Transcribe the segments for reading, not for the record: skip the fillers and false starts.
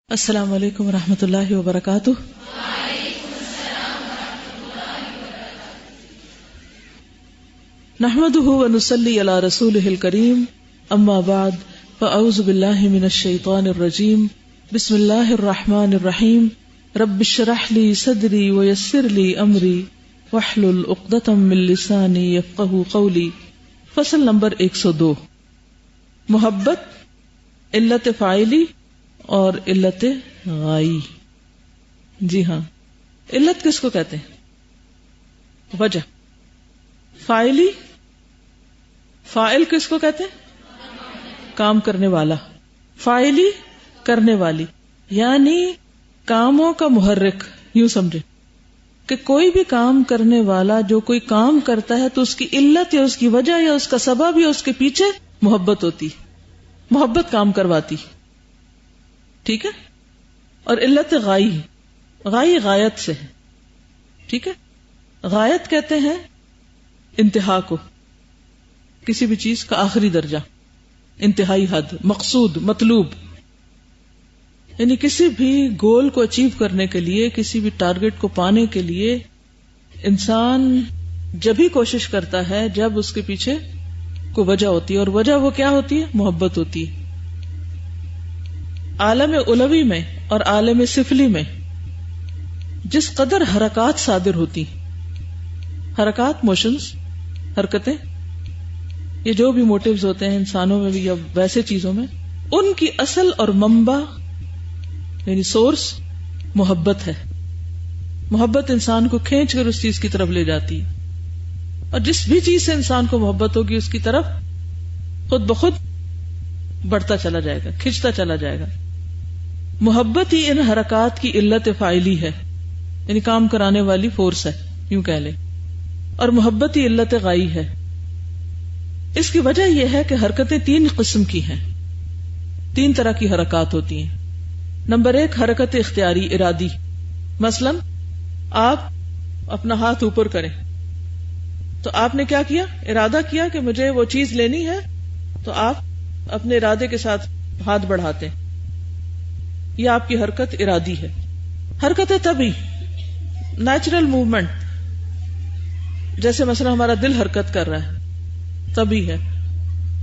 السلام علیکم ورحمۃ اللہ وبرکاتہ۔ نحمده ونصلی علی رسوله الکریم، اما بعد فاعوذ باللہ من الشیطان الرجیم، بسم اللہ الرحمن الرحیم، رب اشرح لی صدری ویسر لی امری واحلل عقدۃ من لسانی یفقهوا قولی۔ فصل نمبر 102، محبت، علت فاعلی اور علت غائی۔ جی ہاں، علت کس کو کہتے ہیں؟ وجہ۔ فاعلی، فاعل کس کو کہتے ہیں؟ کام کرنے والا۔ فاعلی، کرنے والی، یعنی کاموں کا محرک۔ یوں سمجھے کہ کوئی بھی کام کرنے والا جو کوئی کام کرتا ہے تو اس کی علت یا اس کی وجہ یا اس کا سبب یا اس کے پیچھے محبت ہوتی، محبت کام کرواتی، ٹھیک ہے۔ اور علت غائی، غائی غایت سے ہے، ٹھیک ہے۔ غایت کہتے ہیں انتہا کو، کسی بھی چیز کا آخری درجہ، انتہائی حد، مقصود، مطلوب، یعنی کسی بھی گول کو اچیو کرنے کے لیے، کسی بھی ٹارگٹ کو پانے کے لیے انسان جب ہی کوشش کرتا ہے جب اس کے پیچھے کوئی وجہ ہوتی ہے، اور وجہ وہ کیا ہوتی ہے؟ محبت ہوتی ہے۔ عالم علوی میں اور عالم سفلی میں جس قدر حرکات صادر ہوتی، حرکات، موشنز، حرکتیں، یہ جو بھی موٹیوز ہوتے ہیں انسانوں میں بھی یا ویسے چیزوں میں، ان کی اصل اور منبع یعنی سورس محبت ہے۔ محبت انسان کو کھینچ کر اس چیز کی طرف لے جاتی ہے، اور جس بھی چیز سے انسان کو محبت ہوگی اس کی طرف خود بخود بڑھتا چلا جائے گا، کھنچتا چلا جائے گا۔ محبت ہی ان حرکات کی علت فاعلی ہے، یعنی کام کرانے والی فورس ہے، یوں کہہ لیں، اور محبت ہی علت غائی ہے۔ اس کی وجہ یہ ہے کہ حرکتیں تین قسم کی ہیں، تین طرح کی حرکات ہوتی ہیں۔ نمبر 1، حرکت اختیاری، ارادی۔ مثلا آپ اپنا ہاتھ اوپر کریں تو آپ نے کیا کیا؟ ارادہ کیا کہ مجھے وہ چیز لینی ہے، تو آپ اپنے ارادے کے ساتھ ہاتھ بڑھاتے ہیں، یہ آپ کی حرکت ارادی ہے۔ حرکت طبعی، نیچرل موومنٹ، جیسے مثلا ہمارا دل حرکت کر رہا ہے، طبعی ہے،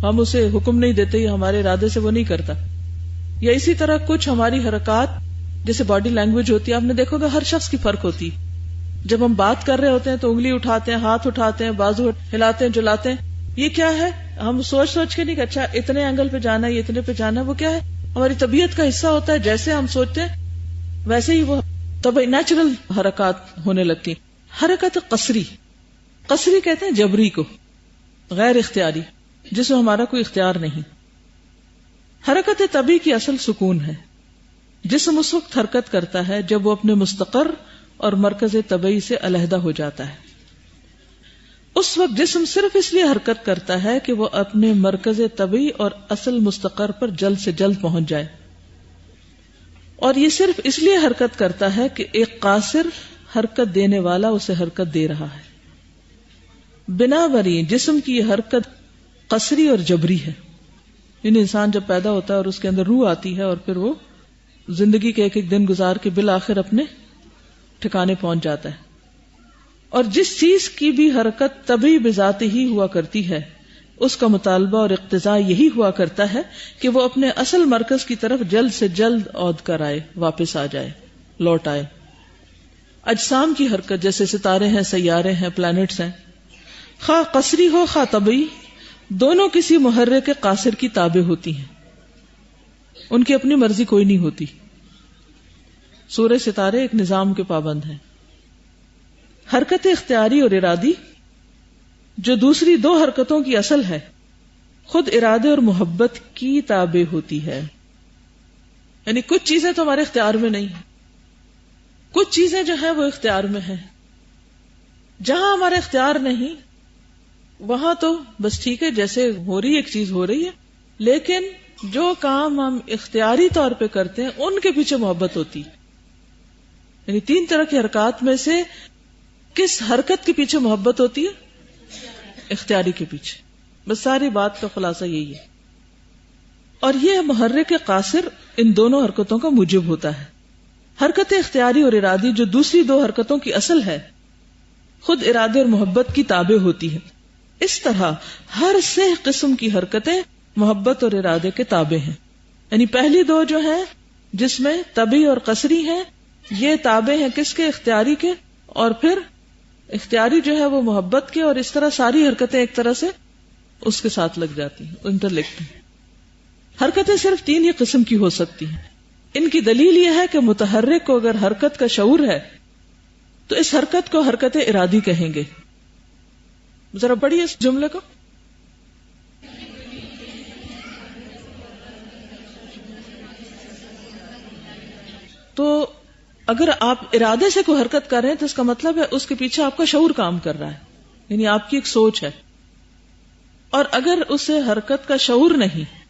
ہم اسے حکم نہیں دیتے، یہ ہمارے ارادے سے وہ نہیں کرتا۔ یا اسی طرح کچھ ہماری حرکات جیسے باڈی لینگویج ہوتی ہے، آپ نے دیکھو گا ہر شخص کی فرق ہوتی ہے۔ جب ہم بات کر رہے ہوتے ہیں تو انگلی اٹھاتے ہیں، ہاتھ اٹھاتے ہیں، بازو ہلاتے ہیں، جلاتے ہیں، یہ کیا ہے؟ ہم سوچ کے نہیں کہ اچھا اتنے اینگل پہ جانا ہے، اتنے پہ جانا ہے، وہ کیا ہے؟ ہماری طبیعت کا حصہ ہوتا ہے، جیسے ہم سوچتے ہیں ویسے ہی وہ طبعی نیچرل حرکات ہونے لگتی ہیں۔ حرکت قصری، قصری کہتے ہیں جبری کو، غیر اختیاری، جس میں ہمارا کوئی اختیار نہیں۔ حرکت طبعی کی اصل سکون ہے۔ جسم اس وقت حرکت کرتا ہے جب وہ اپنے مستقر اور مرکز طبعی سے علیحدہ ہو جاتا ہے۔ اس وقت جسم صرف اس لیے حرکت کرتا ہے کہ وہ اپنے مرکز طبعی اور اصل مستقر پر جلد سے جلد پہنچ جائے، اور یہ صرف اس لیے حرکت کرتا ہے کہ ایک قاصر حرکت دینے والا اسے حرکت دے رہا ہے۔ بنابراً جسم کی یہ حرکت قصری اور جبری ہے، یعنی انسان جب پیدا ہوتا ہے اور اس کے اندر روح آتی ہے اور پھر وہ زندگی کے ایک ایک دن گزار کے بالآخر اپنے ٹھکانے پہنچ جاتا ہے۔ اور جس چیز کی بھی حرکت طبعی بذات ہی ہوا کرتی ہے، اس کا مطالبہ اور اقتضاء یہی ہوا کرتا ہے کہ وہ اپنے اصل مرکز کی طرف جلد سے جلد عود کر آئے، واپس آ جائے، لوٹ آئے۔ اجسام کی حرکت جیسے ستارے ہیں، سیارے ہیں، پلانٹس ہیں، خواہ قصری ہو خواہ طبعی، دونوں کسی محرک قاصر کی تابع ہوتی ہیں، ان کی اپنی مرضی کوئی نہیں ہوتی۔ سورج، ستارے ایک نظام کے پابند ہیں۔ حرکت اختیاری اور ارادی، جو دوسری دو حرکتوں کی اصل ہے، خود ارادے اور محبت کی تابع ہوتی ہے۔ یعنی کچھ چیزیں تو ہمارے اختیار میں نہیں ہیں، کچھ چیزیں جو ہیں وہ اختیار میں ہیں۔ جہاں ہمارے اختیار نہیں وہاں تو بس ٹھیک ہے، جیسے ہو رہی ایک چیز ہو رہی ہے، لیکن جو کام ہم اختیاری طور پہ کرتے ہیں ان کے پیچھے محبت ہوتی۔ یعنی تین طرح کی حرکات میں سے کس حرکت کے پیچھے محبت ہوتی ہے؟ اختیاری کے پیچھے۔ بس ساری بات کا خلاصہ یہی ہے۔ اور یہ محرک قاصر ان دونوں حرکتوں کا موجب ہوتا ہے. حرکت اختیاری اور ارادی جو دوسری دو حرکتوں کی اصل ہے خود ارادے اور محبت کی تابع ہوتی ہے. اس طرح ہر سے قسم کی حرکتیں محبت اور ارادے کے تابع ہیں. یعنی پہلی دو جو ہیں جس میں طبعی اور قصری ہیں یہ تابع ہیں کس کے؟ اختیاری کے. اور پھر اختیاری جو ہے وہ محبت کے. اور اس طرح ساری حرکتیں ایک طرح سے اس کے ساتھ لگ جاتی ہیں, انٹرلکٹ ہیں. حرکتیں صرف تین ہی قسم کی ہو سکتی ہیں. ان کی دلیل یہ ہے کہ متحرک کو اگر حرکت کا شعور ہے تو اس حرکت کو حرکت ارادی کہیں گے. ذرا پڑھیے اس جملے کو. تو اگر آپ ارادے سے کوئی حرکت کر رہے ہیں تو اس کا مطلب ہے اس کے پیچھے آپ کا شعور کام کر رہا ہے, یعنی آپ کی ایک سوچ ہے. اور اگر اسے حرکت کا شعور نہیں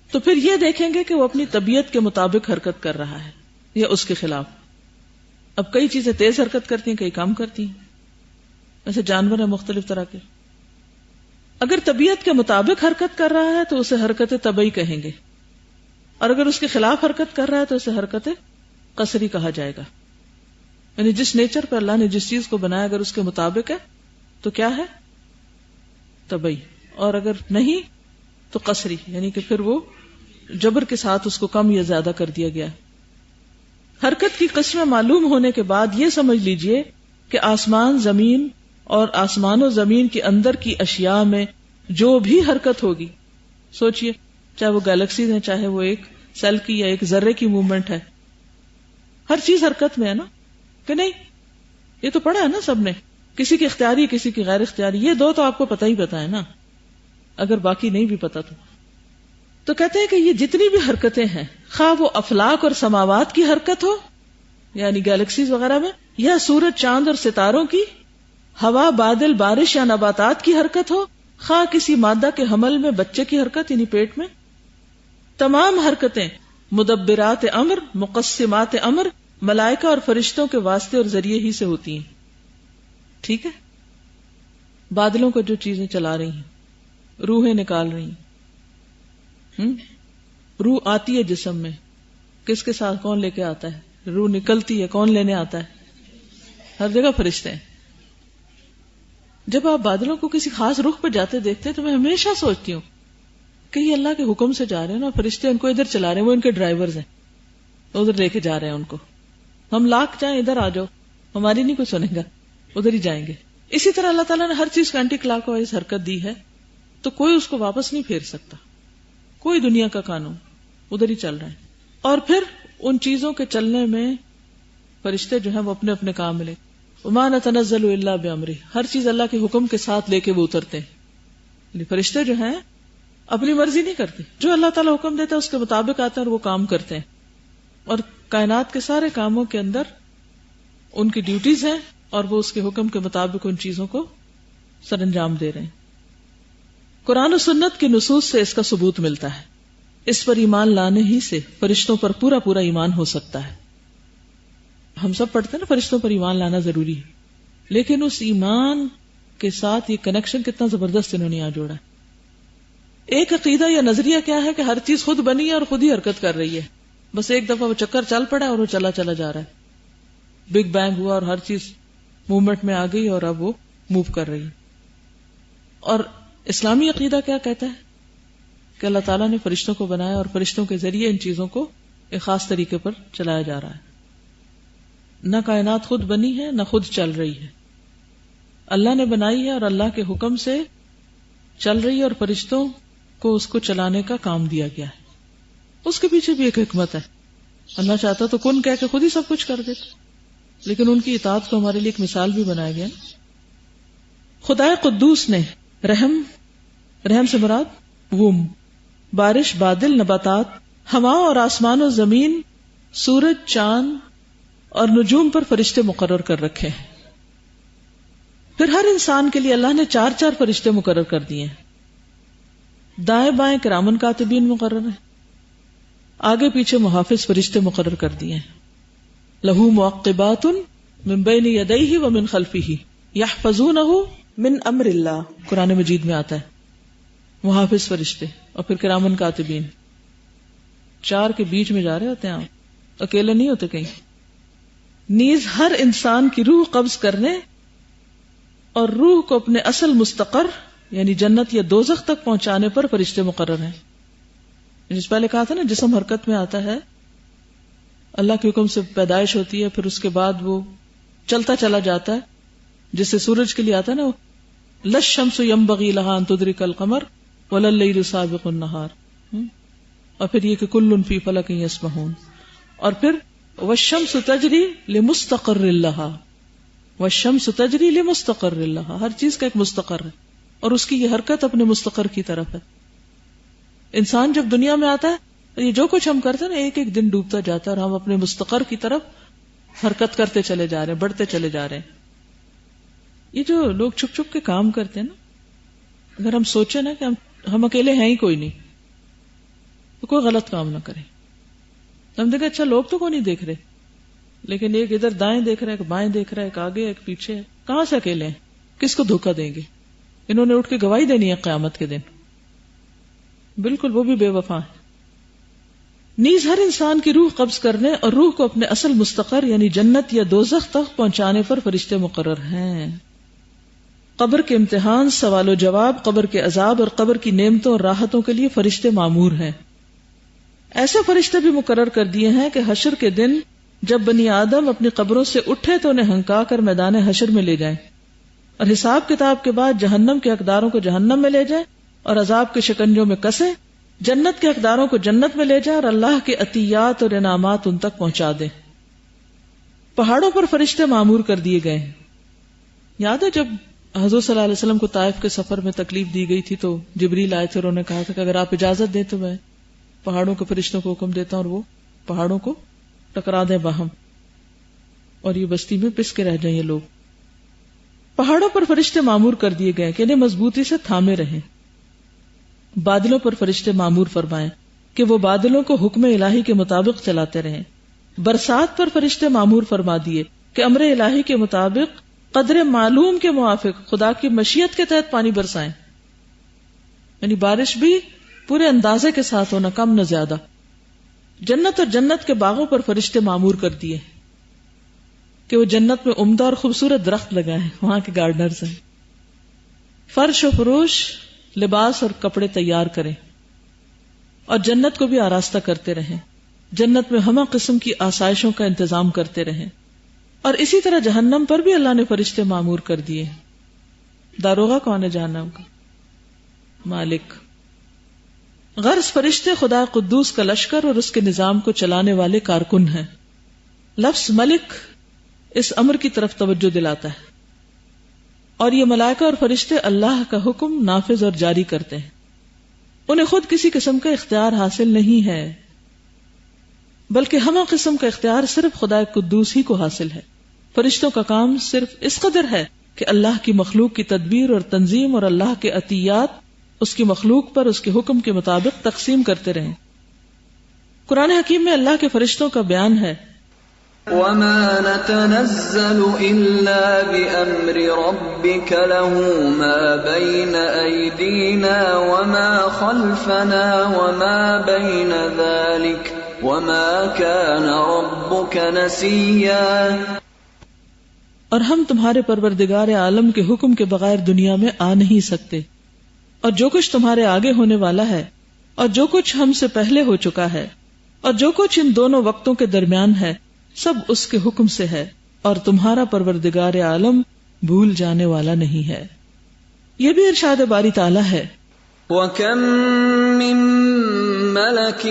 تو پھر یہ دیکھیں گے کہ وہ اپنی طبیعت کے مطابق حرکت کر رہا ہے یا اس کے خلاف. اب کئی چیزیں تیز حرکت کرتی ہیں, کئی کم کرتی ہیں, ایسے جانور ہیں مختلف طرح کے. اگر طبیعت کے مطابق حرکت کر رہا ہے تو اسے حرکت طبعی کہیں گے, اور اگر اس کے خلاف حرکت کر رہا ہے تو اسے حرکت قصری کہا جائے گا. یعنی جس نیچر پر اللہ نے جس چیز کو بنایا اگر اس کے مطابق ہے تو کیا ہے؟ طبعی. اور اگر نہیں تو قصری, یعنی کہ پھر وہ جبر کے ساتھ اس کو کم یا زیادہ کر دیا گیا. حرکت کی قسمیں معلوم ہونے کے بعد یہ سمجھ لیجئے کہ آسمان زمین اور آسمان و زمین کے اندر کی اشیاء میں جو بھی حرکت ہوگی, سوچئے چاہے وہ گیلیکسیز ہیں, چاہے وہ ایک سیل کی یا ایک ذرے کی موومنٹ ہے, ہر چیز حرکت میں ہے نا کہ نہیں؟ یہ تو پڑھا ہے نا سب نے, کسی کی اختیاری کسی کی غیر اختیاری. یہ دو تو آپ کو پتہ ہی پتہ ہے نا, اگر باقی نہیں بھی پتا تو کہتے ہیں کہ یہ جتنی بھی حرکتیں ہیں خواہ وہ افلاک اور سماوات کی حرکت ہو یعنی گیلیکسیز وغیرہ میں, یا سورج چاند اور ستاروں کی, ہوا بادل بارش یا نباتات کی حرکت ہو, خواہ کسی مادہ کے حمل میں بچے کی حرکت یعنی پیٹ میں, تمام حرکتیں مدبرات امر مقسمات امر ملائکہ اور فرشتوں کے واسطے اور ذریعے ہی سے ہوتی ہیں. ٹھیک ہے, بادلوں کو جو چیزیں چلا رہی ہیں, روحیں نکال رہی ہیں, روح آتی ہے جسم میں, کس کے ساتھ کون لے کے آتا ہے؟ روح نکلتی ہے, کون لینے آتا ہے؟ ہر جگہ فرشتے ہیں. جب آپ بادلوں کو کسی خاص رخ پہ جاتے دیکھتے ہیں تو میں ہمیشہ سوچتی ہوں کہ یہ اللہ کے حکم سے جا رہے ہیں نا, فرشتے ان کو ادھر چلا رہے ہیں, وہ ان کے ڈرائیورز ہیں, ادھر لے کے جا رہے ہیں ان کو. ہم لاکھ جائیں ادھر آ جاؤ, ہماری نہیں کوئی سنے گا, ادھر ہی جائیں گے. اسی طرح اللہ تعالیٰ نے ہر چیز کو اینٹی کلاک وائز حرکت دی ہے تو کوئی اس کو واپس نہیں پھیر سکتا, کوئی دنیا کا قانون ادھر ہی چل رہا ہے. اور پھر ان چیزوں کے چلنے میں فرشتے جو ہیں وہ اپنے اپنے کام ملے. وما نتنزل الا بامرہ, ہر چیز اللہ کے حکم کے ساتھ لے کے وہ اترتے ہیں. یعنی فرشتے جو ہیں اپنی مرضی نہیں کرتے, جو اللہ تعالیٰ حکم دیتا ہے اس کے مطابق آتے ہیں اور وہ کام کرتے ہیں. اور کائنات کے سارے کاموں کے اندر ان کی ڈیوٹیز ہیں اور وہ اس کے حکم کے مطابق ان چیزوں کو سر انجام دے رہے ہیں. قرآن و سنت کی نصوص سے اس کا ثبوت ملتا ہے. اس پر ایمان لانے ہی سے فرشتوں پر پورا پورا ایمان ہو سکتا ہے. ہم سب پڑھتے ہیں نا فرشتوں پر ایمان لانا ضروری ہے, لیکن اس ایمان کے ساتھ یہ کنیکشن کتنا زبردست انہوں نے یہاں جوڑا ہے. ایک عقیدہ یا نظریہ کیا ہے کہ ہر چیز خود بنی ہے اور خود ہی حرکت کر رہی ہے, بس ایک دفعہ وہ چکر چل پڑا اور وہ چلا چلا جا رہا ہے, بگ بینگ ہوا اور ہر چیز موومنٹ میں آ گئی اور اب وہ موو کر رہی ہے. اور اسلامی عقیدہ کیا کہتا ہے کہ اللہ تعالیٰ نے فرشتوں کو بنایا اور فرشتوں کے ذریعے ان چیزوں کو ایک خاص طریقے پر چلایا جا رہا ہے. نہ کائنات خود بنی ہے نہ خود چل رہی ہے, اللہ نے بنائی ہے اور اللہ کے حکم سے چل رہی ہے, اور فرشتوں کو اس کو چلانے کا کام دیا گیا ہے. اس کے پیچھے بھی ایک حکمت ہے. اللہ چاہتا تو کن کہہ کے خود ہی سب کچھ کر دیتا, لیکن ان کی اطاعت کو ہمارے لیے ایک مثال بھی بنایا گیا. خدائے قدوس نے رحم سے مراد ووم, بارش, بادل, نباتات, ہوا اور آسمان و زمین, سورج, چاند اور نجوم پر فرشتے مقرر کر رکھے ہیں. پھر ہر انسان کے لیے اللہ نے 4 فرشتے مقرر کر دیے ہیں. دائیں بائیں کرامن کاتبین مقرر ہیں, آگے پیچھے محافظ فرشتے مقرر کر دیے ہیں. لہو معقبات من بین یدیہ ومن خلفہ یحفظونہ من امر اللہ, قرآن مجید میں آتا ہے محافظ فرشتے, اور پھر کرامن کاتبین. 4 کے بیچ میں جا رہے ہوتے ہیں آپ، اکیلے نہیں ہوتے کہیں. نیز ہر انسان کی روح قبض کرنے اور روح کو اپنے اصل مستقر یعنی جنت یا دوزخ تک پہنچانے پر فرشتے مقرر ہیں. جس پہلے کہا تھا نا جسم حرکت میں آتا ہے، اللہ کے حکم سے پیدائش ہوتی ہے، پھر اس کے بعد وہ چلتا چلا جاتا ہے، جس سے سورج کے لیے آتا ہے نا لَا الشَّمْسُ يَنبَغِي لَهَا أَن تُدْرِكَ الْقَمَرَ وَلَا اللَّيْلُ سَابِقُ النَّهَارِ. اور پھر یہ کہ كُلٌّ فِي فَلَكٍ يَسْبَحُونَ. اور پھر وَالشَّمْسُ تَجْرِي لِمُسْتَقَرٍّ لَهَا، وَالشَّمْسُ تَجْرِي لِمُسْتَقَرٍّ لَهَا. ہر چیز کا ایک مستقر ہے اور اس کی یہ حرکت اپنے مستقر کی طرف ہے. انسان جب دنیا میں آتا ہے، یہ جو کچھ ہم کرتے ہیں نا ایک ایک دن ڈوبتا جاتا ہے اور ہم اپنے مستقر کی طرف حرکت کرتے چلے جا رہے ہیں، بڑھتے چلے جا رہے ہیں. یہ جو لوگ چھپ چھپ کے کام کرتے ہیں نا، اگر ہم سوچیں نا کہ ہم اکیلے ہیں ہی کوئی نہیں تو کوئی غلط کام نہ کریں. ہم دیکھیں اچھا لوگ تو کوئی نہیں دیکھ رہے، لیکن ایک ادھر دائیں دیکھ رہا ہے، ایک بائیں دیکھ رہا ہے، ایک آگے ایک پیچھے ہے. کہاں سے اکیلے ہیں؟ کس کو دھوکہ دیں گے؟ انہوں نے اٹھ کے گواہی دینی ہے قیامت کے دن. بالکل وہ بھی بے وفا ہے. نیز ہر انسان کی روح قبض کرنے اور روح کو اپنے اصل مستقر یعنی جنت یا دوزخ تک پہنچانے پر فرشتے مقرر ہیں. قبر کے امتحان، سوال و جواب، قبر کے عذاب اور قبر کی نعمتوں اور راحتوں کے لیے فرشتے مامور ہیں. ایسے فرشتے بھی مقرر کر دیے ہیں کہ حشر کے دن جب بنی آدم اپنی قبروں سے اٹھے تو انہیں ہنکا کر میدان حشر میں لے جائیں اور حساب کتاب کے بعد جہنم کے حقداروں کو جہنم میں لے جائیں اور عذاب کے شکنجوں میں کسیں، جنت کے حقداروں کو جنت میں لے جائیں اور اللہ کے عطیات اور انعامات ان تک پہنچا دیں. پہاڑوں پر فرشتے معمور کر دیے گئے ہیں. یاد ہے جب حضور صلی اللہ علیہ وسلم کو طائف کے سفر میں تکلیف دی گئی تھی تو جبریل آئے تھے اور انہوں نے کہا تھا کہ اگر آپ اجازت دیں تو میں پہاڑوں کے فرشتوں کو حکم دیتا ہوں اور وہ پہاڑوں کو ٹکرا دیں باہم اور یہ بستی میں پس کے رہ جائیں یہ لوگ. پہاڑوں پر فرشتے معمور کر دیے گئے کہ انہیں مضبوطی سے تھامے رہیں. بادلوں پر فرشتے معمور فرمائیں کہ وہ بادلوں کو حکم الہی کے مطابق چلاتے رہیں. برسات پر فرشتے معمور فرما دیے کہ امر الہی کے مطابق قدر معلوم کے موافق خدا کی مشیت کے تحت پانی برسائیں. یعنی بارش بھی پورے اندازے کے ساتھ ہونا، کم نہ زیادہ. جنت اور جنت کے باغوں پر فرشتے معمور کر دیے کہ وہ جنت میں عمدہ اور خوبصورت درخت لگائیں، وہاں کے گارڈنرز ہیں. فرش و فروش، لباس اور کپڑے تیار کریں اور جنت کو بھی آراستہ کرتے رہیں. جنت میں ہمہ قسم کی آسائشوں کا انتظام کرتے رہیں. اور اسی طرح جہنم پر بھی اللہ نے فرشتے معمور کر دیے. داروغہ کون ہے جہنم کا؟ مالک. غرض فرشتے خدا قدوس کا لشکر اور اس کے نظام کو چلانے والے کارکن ہیں. لفظ ملک اس امر کی طرف توجہ دلاتا ہے اور یہ ملائکہ اور فرشتے اللہ کا حکم نافذ اور جاری کرتے ہیں. انہیں خود کسی قسم کا اختیار حاصل نہیں ہے بلکہ ہمہ قسم کا اختیار صرف خدا قدوس ہی کو حاصل ہے. فرشتوں کا کام صرف اس قدر ہے کہ اللہ کی مخلوق کی تدبیر اور تنظیم اور اللہ کے عطیات اس کی مخلوق پر اس کے حکم کے مطابق تقسیم کرتے رہیں. قرآن حکیم میں اللہ کے فرشتوں کا بیان ہے وَمَا نَتَنَزَّلُ إِلَّا بِأَمْرِ رَبِّكَ لَهُ مَا بَيْنَ أَيْدِينَا وَمَا خَلْفَنَا وَمَا بَيْنَ ذَلِكَ وَمَا كَانَ رَبُّكَ نَسِيًّا. اور ہم تمہارے پروردگار عالم کے حکم کے بغیر دنیا میں آ نہیں سکتے، اور جو کچھ تمہارے آگے ہونے والا ہے اور جو کچھ ہم سے پہلے ہو چکا ہے اور جو کچھ ان دونوں وقتوں کے درمیان ہے سب اس کے حکم سے ہے، اور تمہارا پروردگار عالم بھول جانے والا نہیں ہے. یہ بھی ارشاد باری تعالیٰ ہے وَكَم مِّن مَّلَكٍ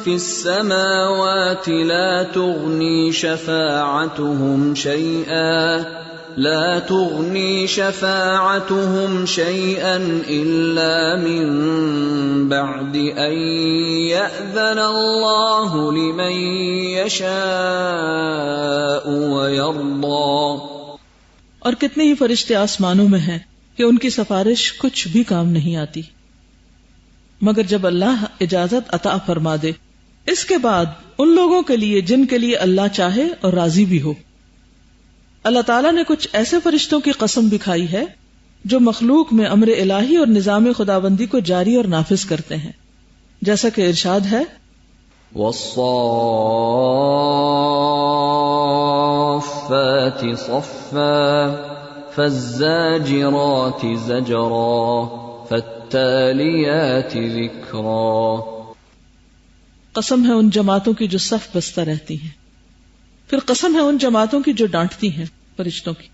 فِي السَّمَاوَاتِ لَا تُغْنِي شَفَاعَتُهُمْ شَيْئًا إِلَّا مِن بَعْدِ أَن يَأْذَنَ اللَّهُ لِمَن يَشَاءُ وَيَرْضَىٰ. اور کتنے ہی فرشتے آسمانوں میں ہیں کہ ان کی سفارش کچھ بھی کام نہیں آتی مگر جب اللہ اجازت عطا فرما دے، اس کے بعد ان لوگوں کے لیے جن کے لیے اللہ چاہے اور راضی بھی ہو. اللہ تعالیٰ نے کچھ ایسے فرشتوں کی قسم بھی کھائی ہے جو مخلوق میں امر الہی اور نظام خداوندی کو جاری اور نافذ کرتے ہیں، جیسا کہ ارشاد ہے والصافات صفا فالزاجرات زجرا فالتاليات ذکرا. قسم ہے ان جماعتوں کی جو صف بستہ رہتی ہیں. پھر قسم ہے ان جماعتوں کی جو ڈانٹتی ہیں فرشتوں کی.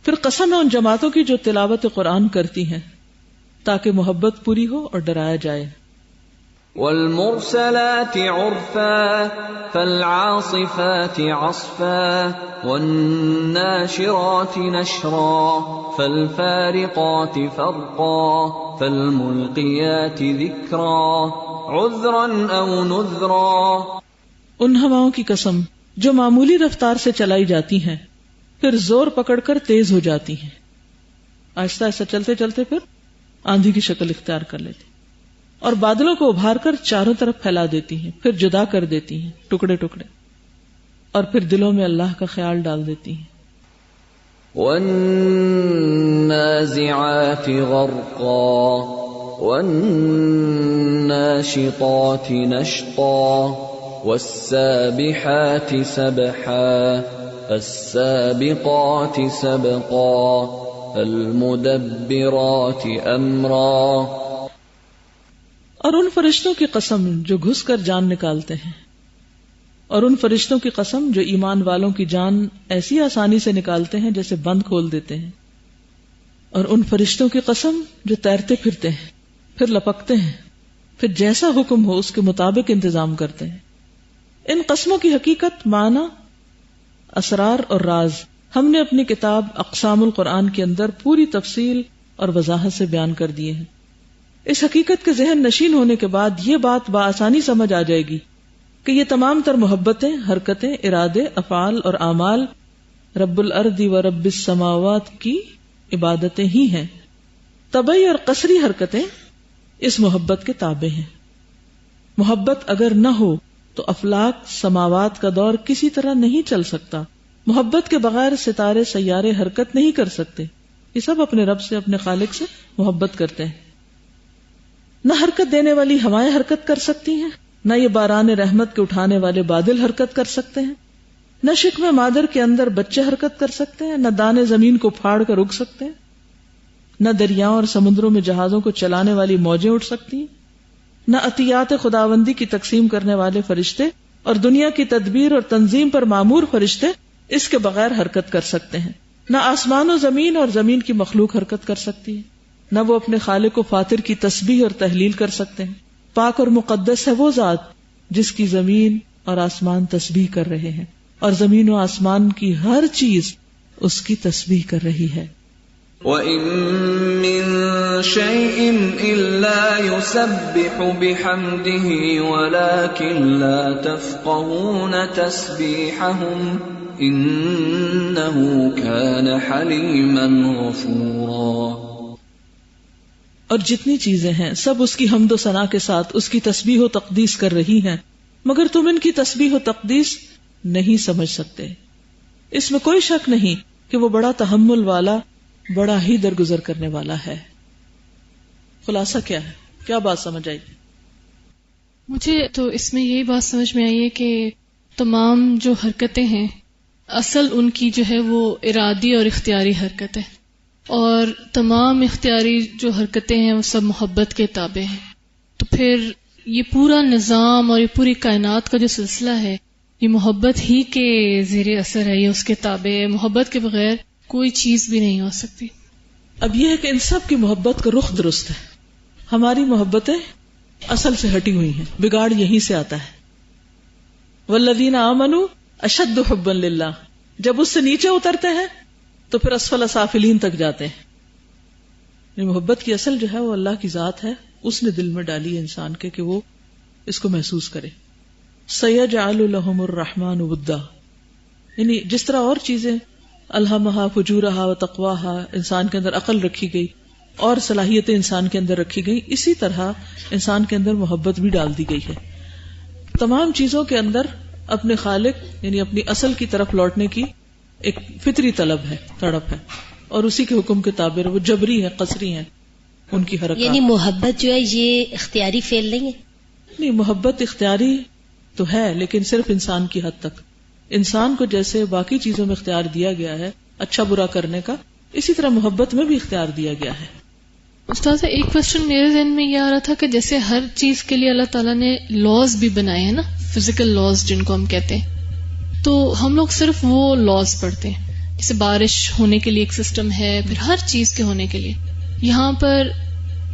پھر قسم ہے ان جماعتوں کی جو تلاوت قرآن کرتی ہیں تاکہ محبت پوری ہو اور ڈرایا جائے. والمرسلات عرفا فالعاصفات عصفا والناشرات نشرا فالفارقات فرقا فالملقيات ذکرا عذرا او نذرا. ان ہواؤں کی قسم جو معمولی رفتار سے چلائی جاتی ہیں پھر زور پکڑ کر تیز ہو جاتی ہیں، آہستہ آہستہ چلتے چلتے پھر آندھی کی شکل اختیار کر لیتی، اور بادلوں کو ابھار کر چاروں طرف پھیلا دیتی ہیں، پھر جدا کر دیتی ہیں ٹکڑے ٹکڑے، اور پھر دلوں میں اللہ کا خیال ڈال دیتی ہیں. والنازعات غرقا والناشطات نشطا والسابحات سبحا فالسابقات سبقا فالمدبرات امرا. اور ان فرشتوں کی قسم جو گھس کر جان نکالتے ہیں، اور ان فرشتوں کی قسم جو ایمان والوں کی جان ایسی آسانی سے نکالتے ہیں جیسے بند کھول دیتے ہیں، اور ان فرشتوں کی قسم جو تیرتے پھرتے ہیں، پھر لپکتے ہیں، پھر جیسا حکم ہو اس کے مطابق انتظام کرتے ہیں. ان قسموں کی حقیقت، معنی، اسرار اور راز ہم نے اپنی کتاب اقسام القرآن کے اندر پوری تفصیل اور وضاحت سے بیان کر دیے ہیں. اس حقیقت کے ذہن نشین ہونے کے بعد یہ بات بآسانی سمجھ آ جائے گی کہ یہ تمام تر محبتیں، حرکتیں، ارادے، افعال اور اعمال رب الارض و رب السماوات کی عبادتیں ہی ہیں. طبعی اور قصری حرکتیں اس محبت کے تابع ہیں. محبت اگر نہ ہو تو افلاک سماوات کا دور کسی طرح نہیں چل سکتا. محبت کے بغیر ستارے سیارے حرکت نہیں کر سکتے. یہ سب اپنے رب سے، اپنے خالق سے محبت کرتے ہیں. نہ حرکت دینے والی ہوائیں حرکت کر سکتی ہیں، نہ یہ باران رحمت کے اٹھانے والے بادل حرکت کر سکتے ہیں، نہ شکم مادر کے اندر بچے حرکت کر سکتے ہیں، نہ دانے زمین کو پھاڑ کر اگ سکتے ہیں، نہ دریاؤں اور سمندروں میں جہازوں کو چلانے والی موجیں اٹھ سکتی ہیں، نہ عطیات خداوندی کی تقسیم کرنے والے فرشتے اور دنیا کی تدبیر اور تنظیم پر مامور فرشتے اس کے بغیر حرکت کر سکتے ہیں. نہ آسمان و زمین اور زمین کی مخلوق حرکت کر سکتی ہے، نہ وہ اپنے خالق و فاتر کی تسبیح اور تحلیل کر سکتے ہیں. پاک اور مقدس ہے وہ ذات جس کی زمین اور آسمان تسبیح کر رہے ہیں، اور زمین و آسمان کی ہر چیز اس کی تسبیح کر رہی ہے. وَإِن مِّن شَيْءٍ إِلَّا يُسَبِّحُ بِحَمْدِهِ وَلَكِن لَّا تَفْقَهُونَ تَسْبِيحَهُمْ إِنَّهُ كَانَ حَلِيمًا غَفُورًا. اور جتنی چیزیں ہیں سب اس کی حمد و ثنا کے ساتھ اس کی تسبیح و تقدیس کر رہی ہیں، مگر تم ان کی تسبیح و تقدیس نہیں سمجھ سکتے. اس میں کوئی شک نہیں کہ وہ بڑا تحمل والا، بڑا ہی درگزر کرنے والا ہے. خلاصہ کیا ہے؟ کیا بات سمجھ آئی؟ مجھے تو اس میں یہی بات سمجھ میں آئی ہے کہ تمام جو حرکتیں ہیں اصل ان کی جو ہے وہ ارادی اور اختیاری حرکت ہے، اور تمام اختیاری جو حرکتیں ہیں وہ سب محبت کے تابع ہیں. تو پھر یہ پورا نظام اور یہ پوری کائنات کا جو سلسلہ ہے یہ محبت ہی کے زیر اثر ہے، یہ اس کے تابع ہے. محبت کے بغیر کوئی چیز بھی نہیں ہو سکتی. اب یہ ہے کہ ان سب کی محبت کا رخ درست ہے. ہماری محبتیں اصل سے ہٹی ہوئی ہیں، بگاڑ یہیں سے آتا ہے. والذین آمنوا اشد حبا للہ، جب اس سے نیچے اترتے ہیں تو پھر اسفل سافلین تک جاتے ہیں. محبت کی اصل جو ہے وہ اللہ کی ذات ہے، اس نے دل میں ڈالی ہے انسان کے کہ وہ اس کو محسوس کرے. سیجعل لهم الرحمن ودا، یعنی جس طرح اور چیزیں الہمہا فجورہا وتقواہا انسان کے اندر عقل رکھی گئی اور صلاحیتیں انسان کے اندر رکھی گئی، اسی طرح انسان کے اندر محبت بھی ڈال دی گئی ہے. تمام چیزوں کے اندر اپنے خالق یعنی اپنی اصل کی طرف لوٹنے کی ایک فطری طلب ہے، تڑپ ہے، اور اسی کے حکم کے تابع وہ جبری ہے، قصری ہیں ان کی حرکات. یعنی محبت جو ہے یہ اختیاری فعل نہیں ہے؟ نہیں، محبت اختیاری تو ہے لیکن صرف انسان کی حد تک. انسان کو جیسے باقی چیزوں میں اختیار دیا گیا ہے اچھا برا کرنے کا، اسی طرح محبت میں بھی اختیار دیا گیا ہے. استاذ ایک کوشچن میرے ذہن میں یہ آ رہا تھا کہ جیسے ہر چیز کے لیے اللہ تعالیٰ نے لاز بھی بنائے ہیں نا، فزیکل لاز جن کو ہم کہتے ہیں، تو ہم لوگ صرف وہ لاز پڑھتے ہیں. جیسے بارش ہونے کے لیے ایک سسٹم ہے، پھر ہر چیز کے ہونے کے لیے یہاں پر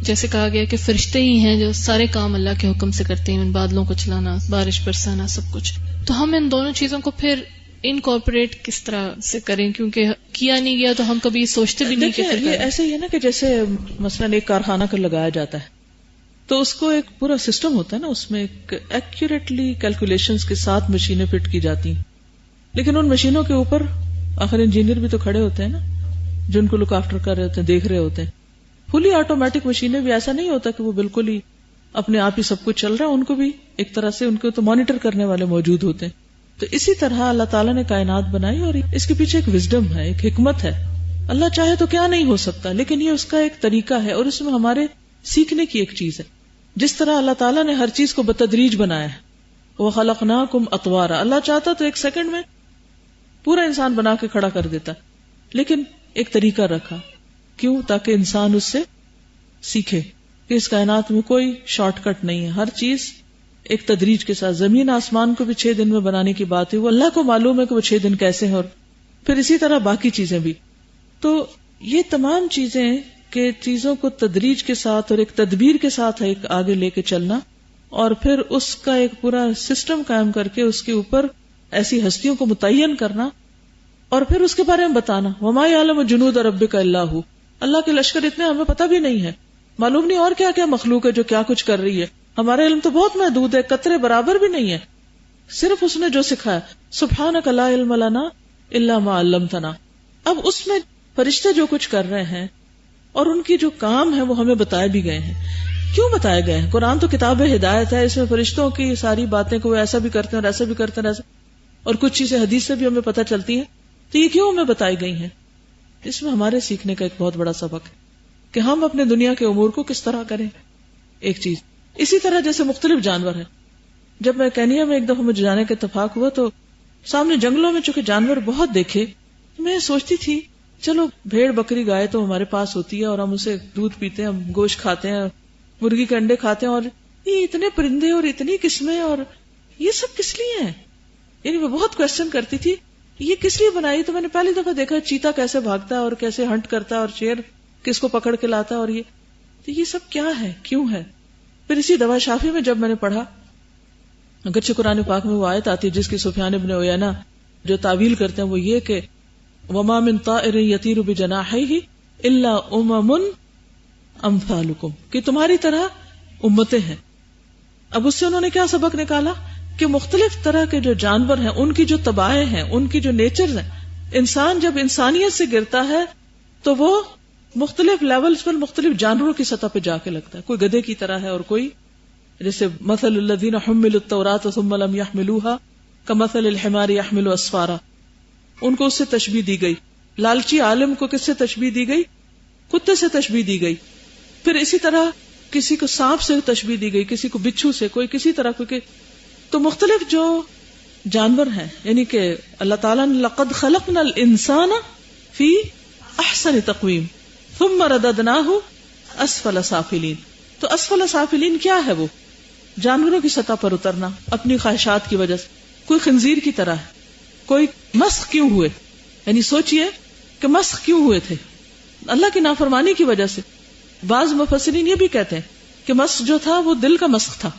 جیسے کہا گیا کہ فرشتے ہی ہیں جو سارے کام اللہ کے حکم سے کرتے ہیں، ان بادلوں کو چلانا، بارش برسانا، سب کچھ. تو ہم ان دونوں چیزوں کو پھر انکارپوریٹ کس طرح سے کریں؟ کیونکہ کیا نہیں گیا تو ہم کبھی سوچتے بھی نہیں کہ پھر یہ ایسے ہی ہے نا کہ جیسے مثلاً ایک کارخانہ کا لگایا جاتا ہے تو اس کو ایک پورا سسٹم ہوتا ہے نا، اس میں ایک ایکوریٹلی کیلکولیشنز کے ساتھ مشینیں فٹ کی جاتی ہیں، لیکن ان مشینوں کے اوپر آخر انجینئر بھی تو کھڑے ہوتے ہیں نا، جو ان کو لک آفٹر کر رہے ہوتے ہیں، دیکھ رہے ہوتے ہیں. فلی آٹومیٹک مشینیں بھی ایسا نہیں ہوتا کہ وہ بالکل ہی اپنے آپ ہی سب کچھ چل رہا ہے، ان کو بھی ایک طرح سے ان کو تو مانیٹر کرنے والے موجود ہوتے ہیں. تو اسی طرح اللہ تعالیٰ نے کائنات بنائی اور اس کے پیچھے ایک وزڈم ہے، ایک حکمت ہے. اللہ چاہے تو کیا نہیں ہو سکتا، لیکن یہ اس کا ایک طریقہ ہے اور اس میں ہمارے سیکھنے کی ایک چیز ہے. جس طرح اللہ تعالیٰ نے ہر چیز کو بتدریج بنایا ہے، وَخَلَقْنَاكُمْ أَطْوَارًا، اللہ چاہتا تو ایک سیکنڈ میں پورا انسان بنا کے کھڑا کر دیتا، لیکن ایک طریقہ رکھا. کیوں؟ تاکہ انسان اس سے سیکھے کہ اس کائنات میں کوئی شارٹ کٹ نہیں ہے، ہر چیز ایک تدریج کے ساتھ. زمین آسمان کو بھی 6 دن میں بنانے کی بات ہے، وہ اللہ کو معلوم ہے کہ وہ 6 دن کیسے ہیں، اور پھر اسی طرح باقی چیزیں بھی. تو یہ تمام چیزیں کہ چیزوں کو تدریج کے ساتھ اور ایک تدبیر کے ساتھ ایک آگے لے کے چلنا، اور پھر اس کا ایک پورا سسٹم قائم کر کے اس کے اوپر ایسی ہستیوں کو متعین کرنا اور پھر اس کے بارے میں بتانا. وما یعلم جنود ربک الا ھو، اللہ کے لشکر اتنے ہمیں پتہ بھی نہیں ہے، معلوم نہیں اور کیا کیا مخلوق ہے جو کیا کچھ کر رہی ہے. ہمارا علم تو بہت محدود ہے، قطرے برابر بھی نہیں ہے، صرف اس نے جو سکھایا. سبحانک لا علم لنا الا ما علمتنا. اب اس میں فرشتے جو کچھ کر رہے ہیں اور ان کی جو کام ہے وہ ہمیں بتائے بھی گئے ہیں. کیوں بتائے گئے ہیں؟ قرآن تو کتاب ہدایت ہے، اس میں فرشتوں کی ساری باتیں کو وہ ایسا بھی کرتے ہیں اور ایسا بھی کرتے ہیں ایسا، اور کچھ چیزیں حدیث سے بھی ہمیں پتہ چلتی ہیں. تو یہ کیوں ہمیں بتائی گئی ہیں؟ اس میں ہمارے سیکھنے کا ایک بہت بڑا سبق ہے کہ ہم اپنے دنیا کے امور کو کس طرح کریں. ایک چیز اسی طرح جیسے مختلف جانور ہیں. جب میں کینیا میں ایک دفعہ مجھے جانے کا اتفاق ہوا تو سامنے جنگلوں میں چونکہ جانور بہت دیکھے، میں سوچتی تھی چلو بھیڑ بکری گائے تو ہمارے پاس ہوتی ہے اور ہم اسے دودھ پیتے ہیں، ہم گوشت کھاتے ہیں، مرغی کے انڈے کھاتے ہیں، اور یہ اتنے پرندے اور اتنی قسمیں اور یہ سب کس لیے ہیں؟ یعنی میں بہت کوشچن کرتی تھی یہ کس لیے بنائی. تو میں نے پہلی دفعہ دیکھا چیتا کیسے بھاگتا ہے اور کیسے ہنٹ کرتا ہے اور شیر کس کو پکڑ کے لاتا ہے، اور یہ سب کیا ہے، کیوں ہے. پھر اسی دوا شافی میں جب میں نے پڑھا، اگرچہ قرآن پاک میں وہ آیت آتی ہے جس کی سفیان ابن عیینہ جو تعویل کرتے ہیں وہ یہ کہ وما من طائر یطیر بجناحیہ الا امثالکم، کہ تمہاری طرح امتیں ہیں. اب اس سے انہوں نے کیا سبق نکالا کہ مختلف طرح کے جو جانور ہیں ان کی جو طبائع ہیں، ان کی جو نیچرز ہیں، انسان جب انسانیت سے گرتا ہے تو وہ مختلف لیولز پر مختلف جانوروں کی سطح پہ جا کے لگتا ہے. کوئی گدھے کی طرح ہے، اور کوئی جیسے مثل الذین حملوا التوراۃ ثم لم يحملوها کمثل الحمار يحمل اسفارا، ان کو اس سے تشبیہ دی گئی. لالچی عالم کو کس سے تشبیہ دی گئی؟ کتے سے تشبیہ دی گئی. پھر اسی طرح کسی کو سانپ سے تشبیہ دی گئی، کسی کو بچھو سے، کوئی کسی طرح کو. تو مختلف جو جانور ہیں، یعنی کہ اللہ تعالیٰ نے لقد خلقنا الانسان فی احسن تقویم ثم رددناہ اسفل سافلین. تو اسفل سافلین کیا ہے؟ وہ جانوروں کی سطح پر اترنا اپنی خواہشات کی وجہ سے. کوئی خنزیر کی طرح ہے، کوئی مسخ کیوں ہوئے؟ یعنی سوچئے کہ مسخ کیوں ہوئے تھے؟ اللہ کی نافرمانی کی وجہ سے. بعض مفسرین یہ بھی کہتے ہیں کہ مسخ جو تھا وہ دل کا مسخ تھا،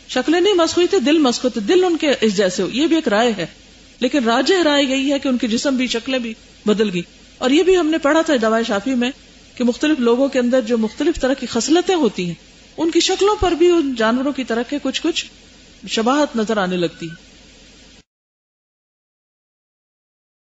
شکلیں نہیں مسخ ہوئی تھی، دل مسخ ہوتے، دل ان کے اس جیسے. یہ بھی ایک رائے ہے، لیکن راجح رائے یہی ہے کہ ان کے جسم بھی، شکلیں بھی بدل گئی. اور یہ بھی ہم نے پڑھا تھا دوائے شافی میں کہ مختلف لوگوں کے اندر جو مختلف طرح کی خصلتیں ہوتی ہیں ان کی شکلوں پر بھی ان جانوروں کی طرح کے کچھ شباہت نظر آنے لگتی ہے.